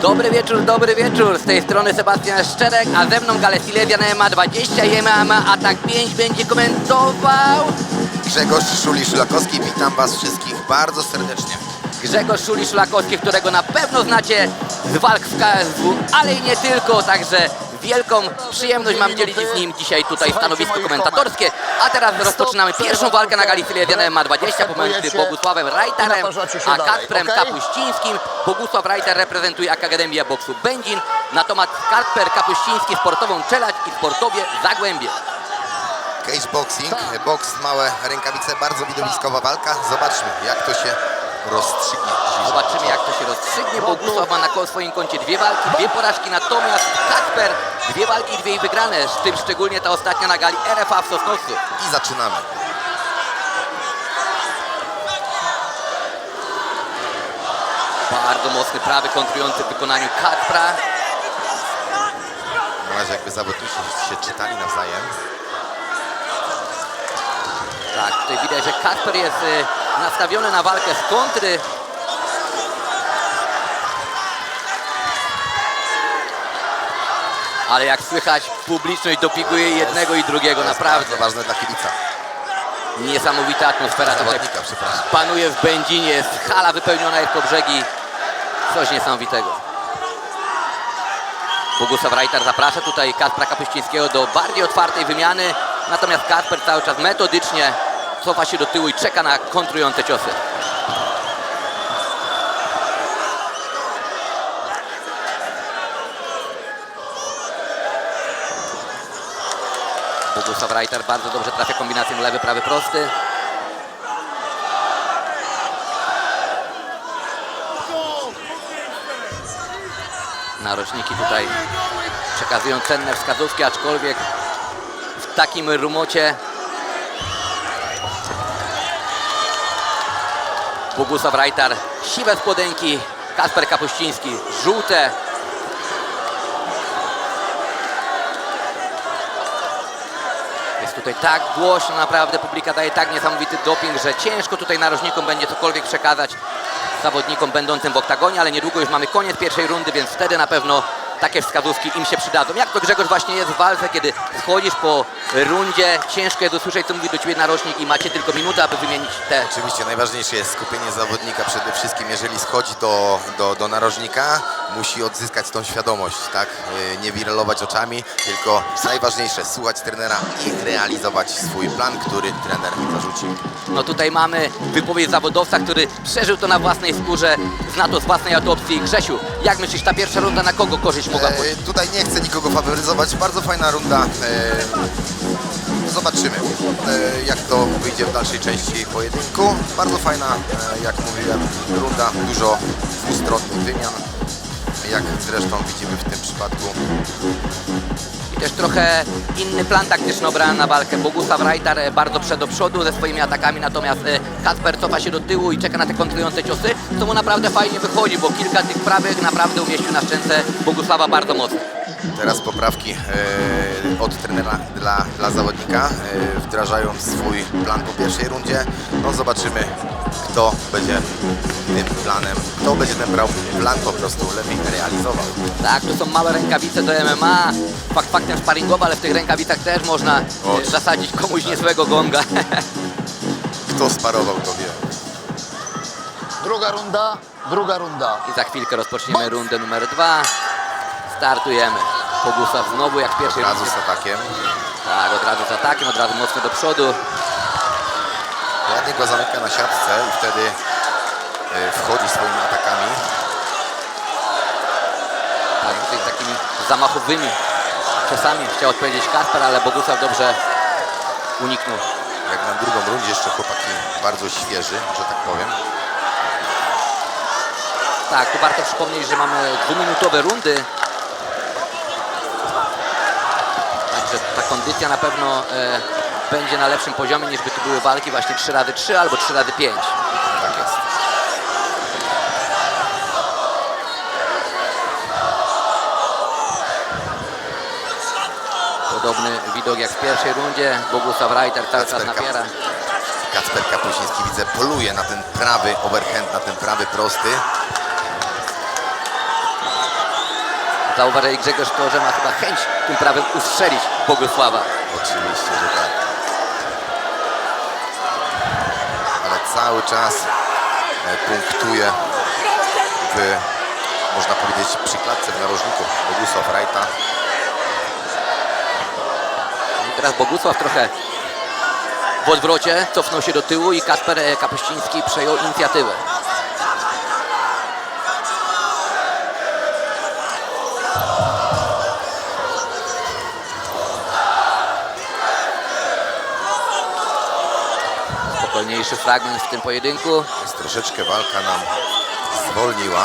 Dobry wieczór, z tej strony Sebastian Szczerek, a ze mną Gale Silesia na MMA 20 i MMA Atak 5 będzie komentował Grzegorz Szuli-Szulakowski, witam Was wszystkich bardzo serdecznie. Grzegorz Szuli-Szulakowski, którego na pewno znacie z walk w KSW, ale i nie tylko, także wielką przyjemność mam dzielić z nim dzisiaj tutaj stanowisko komentatorskie. A teraz rozpoczynamy pierwszą walkę na Gali Silesia na MMA 20 pomiędzy Bogusławem Reiterem a Kacprem Kapuścińskim. Bogusław Reiter reprezentuje Akademię Boksu Będzin, natomiast Kacper Kapuściński sportową Czeladź i sportowie Zagłębie. Cage boxing, boks, małe rękawice, bardzo widowiskowa walka. Zobaczmy, jak to się rozstrzygnie. Zobaczymy, jak to się rozstrzygnie. Bogusław ma na swoim koncie 2 walki, 2 porażki, natomiast Kacper 2 walki, 2 wygrane, w tym szczególnie ta ostatnia na gali RFA w Sosnowcu. I zaczynamy. Bardzo mocny prawy kontrujący w wykonaniu Kacpra. Na razie jakby zawodnicy się czytali nawzajem. Tak, tutaj widać, że Kacper jest nastawiony na walkę z kontry. Ale jak słychać, publiczność dopinguje jednego i drugiego, naprawdę. Bardzo ważne dla kibica. Niesamowita atmosfera tutaj Zawodnika, przepraszam. panuje w Będzinie, jest hala wypełniona jest po brzegi. Coś niesamowitego. Bogusław Reiter zaprasza tutaj Kacpra Kapuścińskiego do bardziej otwartej wymiany. Natomiast Kacper cały czas metodycznie cofa się do tyłu i czeka na kontrujące ciosy. Bogusław Reiter bardzo dobrze trafia kombinacją lewy, prawy, prosty. Narożniki tutaj przekazują cenne wskazówki, aczkolwiek w takim rumocie Bogusław Reiter siwe spodenki, Kacper Kapuściński żółte. Jest tutaj tak głośno, naprawdę publika daje tak niesamowity doping, że ciężko tutaj narożnikom będzie cokolwiek przekazać zawodnikom będącym w oktagonie, ale niedługo już mamy koniec pierwszej rundy, więc wtedy na pewno takie wskazówki im się przydadzą. Jak to, Grzegorz, właśnie jest w walce, kiedy schodzisz po rundzie, ciężko jest usłyszeć, co mówi do Ciebie narożnik i macie tylko minutę, aby wymienić te... Oczywiście najważniejsze jest skupienie zawodnika przede wszystkim. Jeżeli schodzi do narożnika, musi odzyskać tą świadomość, tak? Nie wirelować oczami, tylko najważniejsze słuchać trenera i realizować swój plan, który trener zarzucił. No tutaj mamy wypowiedź zawodowca, który przeżył to na własnej skórze, zna to z własnej autopsji. Grzesiu, jak myślisz, ta pierwsza runda na kogo korzyść mogła pójść? Tutaj nie chcę nikogo faworyzować, bardzo fajna runda. Zobaczymy, jak to wyjdzie w dalszej części pojedynku. Bardzo fajna, jak mówiłem, runda, dużo dwustronnych wymian, jak zresztą widzimy w tym przypadku. I też trochę inny plan taktyczny obrany na walkę. Bogusław Reiter bardzo do przodu ze swoimi atakami, natomiast Kacper cofa się do tyłu i czeka na te kontrujące ciosy, co mu naprawdę fajnie wychodzi, bo kilka tych prawych naprawdę umieścił na szczęce Bogusława bardzo mocno. Teraz poprawki od trenera dla zawodnika, wdrażając swój plan po pierwszej rundzie. No zobaczymy, kto będzie tym planem, kto będzie ten plan po prostu lepiej realizował. Tak, to są małe rękawice do MMA, faktem sparingowe, ale w tych rękawicach też można zasadzić komuś niezłego gonga. Kto sparował, to wie. Druga runda. I za chwilkę rozpoczniemy rundę numer 2. Startujemy. Bogusław znowu jak pierwszy. Od razu z atakiem. Tak, od razu z atakiem, od razu mocno do przodu. Ładnie go zamyka na siatce i wtedy wchodzi swoimi atakami. Tak, tutaj takimi zamachowymi ciosami chciał odpowiedzieć Kacper, ale Bogusław dobrze uniknął. Jak na drugą rundzie jeszcze chłopaki bardzo świeży, że tak powiem. Tak, tu warto przypomnieć, że mamy 2-minutowe rundy. Także ta kondycja na pewno będzie na lepszym poziomie, niż by tu były walki właśnie 3x3 albo 3x5. Tak jest. Podobny widok jak w pierwszej rundzie. Bogusław Reiter cały czas napiera. Kacper Kapuściński, widzę, poluje na ten prawy overhand, na ten prawy prosty. Zauważyli Grzegorz to, że ma chyba chęć tym prawem ustrzelić Bogusława. Oczywiście, że tak. Ale cały czas punktuje w, można powiedzieć, przy klatce w narożniku Bogusław Rajta. I teraz Bogusław trochę w odwrocie cofnął się do tyłu i Kacper Kapuściński przejął inicjatywę. Spokojniejszy fragment w tym pojedynku. Jest troszeczkę walka nam zwolniła.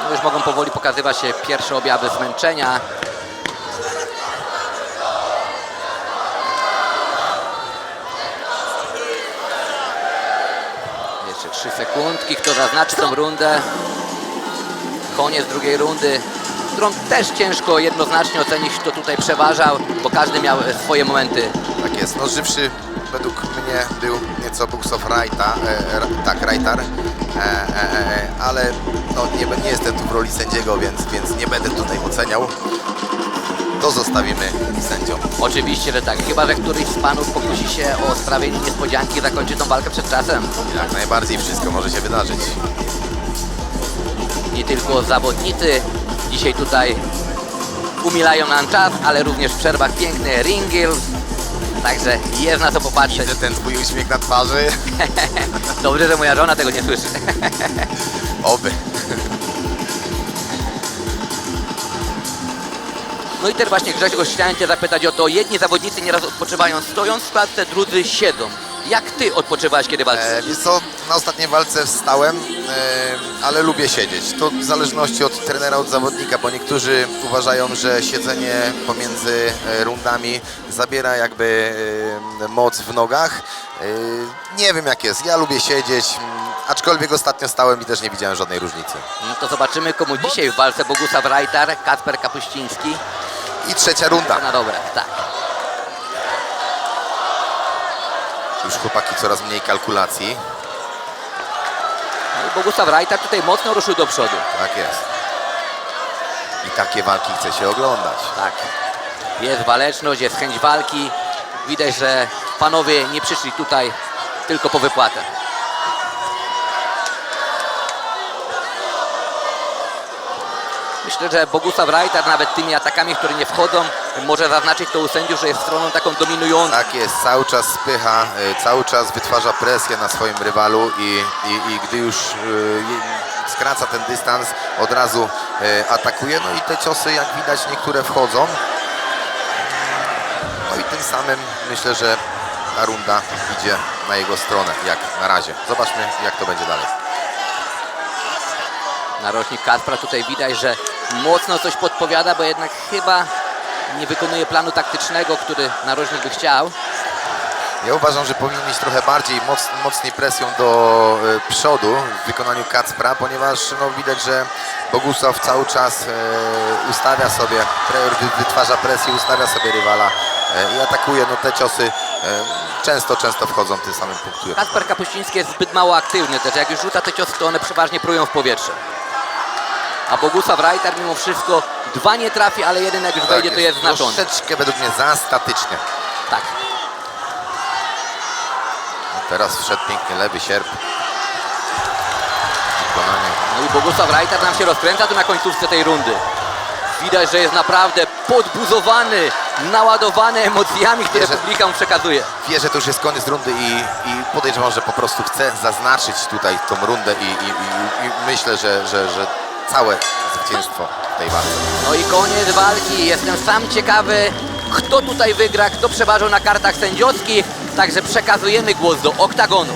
No już mogą powoli pokazywać się pierwsze objawy zmęczenia. Jeszcze 3 sekundki, kto zaznaczy tą rundę. Koniec drugiej rundy, którą też ciężko jednoznacznie ocenić, kto tutaj przeważał, bo każdy miał swoje momenty. Tak jest, no żywszy według mnie był nieco Bogusław Rajta, tak, Rajtar, ale no, nie jestem tu w roli sędziego, więc nie będę tutaj oceniał. To zostawimy sędziom. Oczywiście, że tak. Chyba że któryś z panów pokusi się o sprawienie niespodzianki i zakończy tą walkę przed czasem. Jak najbardziej wszystko może się wydarzyć. Nie tylko zawodnicy dzisiaj tutaj umilają nam czas, ale również w przerwach piękny ringiel. Także jest na co popatrzeć. Widzę ten twój uśmiech na twarzy. Dobrze, że moja żona tego nie słyszy. Oby. No i teraz właśnie Grzegorz, chciałem Cię zapytać o to. Jedni zawodnicy nieraz odpoczywają stojąc w klatce, drudzy siedzą. Jak Ty odpoczywałeś, kiedy walczyłeś? Wiesz co, na ostatniej walce wstałem, ale lubię siedzieć. To w zależności od trenera, od zawodnika, bo niektórzy uważają, że siedzenie pomiędzy rundami zabiera jakby moc w nogach. Nie wiem jak jest, ja lubię siedzieć, aczkolwiek ostatnio stałem i też nie widziałem żadnej różnicy. No to zobaczymy, komu dzisiaj w walce Bogusław Rajtar, Kacper Kapuściński. I trzecia runda. Na dobre, tak. Już chłopaki coraz mniej kalkulacji. No i Bogusław Rajtar tutaj mocno ruszył do przodu. Tak jest. I takie walki chce się oglądać. Tak. Jest waleczność, jest chęć walki. Widać, że panowie nie przyszli tutaj tylko po wypłatę. Myślę, że Bogusław Rajtar nawet tymi atakami, które nie wchodzą, może zaznaczyć to u sędziów, że jest stroną taką dominującą. Tak jest, cały czas spycha, cały czas wytwarza presję na swoim rywalu i gdy już skraca ten dystans, od razu atakuje. No i te ciosy, jak widać, niektóre wchodzą. No i tym samym myślę, że ta runda idzie na jego stronę, jak na razie. Zobaczmy, jak to będzie dalej. Narożnik Kacpra tutaj widać, że mocno coś podpowiada, bo jednak chyba nie wykonuje planu taktycznego, który narożnik by chciał. Ja uważam, że powinien iść trochę bardziej mocniej presją do przodu w wykonaniu Kacpra, ponieważ no, widać, że Bogusław cały czas ustawia sobie, wytwarza presję, ustawia sobie rywala i atakuje. No, te ciosy często wchodzą, tym samym punktuje. Kacper Kapuściński jest zbyt mało aktywny też. Jak już rzuca te ciosy, to one przeważnie prują w powietrze. A Bogusław Rajtar mimo wszystko 2 nie trafi, ale jeden jak już wejdzie, to jest znaczący. Troszeczkę według mnie za statycznie. Tak. Teraz wszedł pięknie lewy sierp. Wykonanie. No i Bogusław Rajtar nam się rozkręca tu na końcówce tej rundy. Widać, że jest naprawdę podbuzowany, naładowany emocjami, które publika mu przekazuje. Wie, że to już jest koniec rundy i podejrzewam, że po prostu chce zaznaczyć tutaj tą rundę i myślę, że całe zwycięstwo w tej walce. No i koniec walki. Jestem sam ciekawy, kto tutaj wygra, kto przeważył na kartach sędziowskich. Także przekazujemy głos do oktagonu.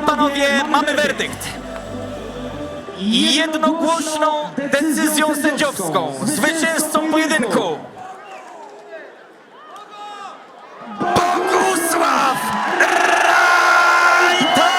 panowie, mamy werdykt. Jednogłośną decyzją sędziowską zwycięzcą pojedynku Bogusław Rajtor!